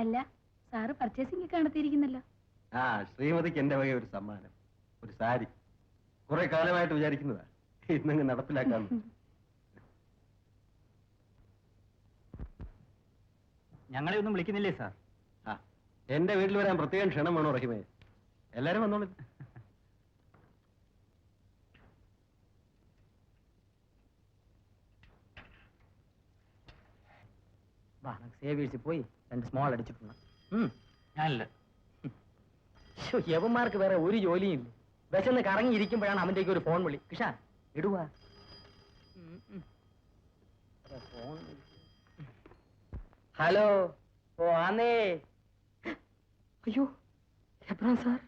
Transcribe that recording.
അല്ല, sir purchasing ഒക്കെ നടത്തിയിരിക്കുന്നല്ലോ. ആ, ശ്രീമതിക്ക് എന്റെ വക ഒരു സമ്മാനം, ഒരു സാരി. കുറെ കാലമായിട്ട് വിചാരിക്കുന്നതാ, ഇന്നങ്ങ് നടപ്പിലാക്കാന്ന്. ഞങ്ങളെ ഒന്നും വിളിക്കുന്നില്ലേ സാർ? ആ, എന്റെ വീട്ടിൽ വരാൻ പ്രത്യേകം ക്ഷണം വേണോ റഹിമേ? എല്ലാരും വന്നോളൂ. സേവിയേഴ്സിൽ പോയി 2 സ്മോൾ അടിച്ചിട്ടുണ്ട്. ഞാനില്ല. യവന്മാർക്ക് വേറെ ഒരു ജോലിയും ഇല്ല. വിശന്ന് കറങ്ങിയിരിക്കുമ്പോഴാണ് അവന്റേക്ക് ഒരു ഫോൺ വിളി. കിഷാ ഇടുവാ. ഹലോ. ഓ ആന്നേ. അയ്യോ എബ്രാം സാർ.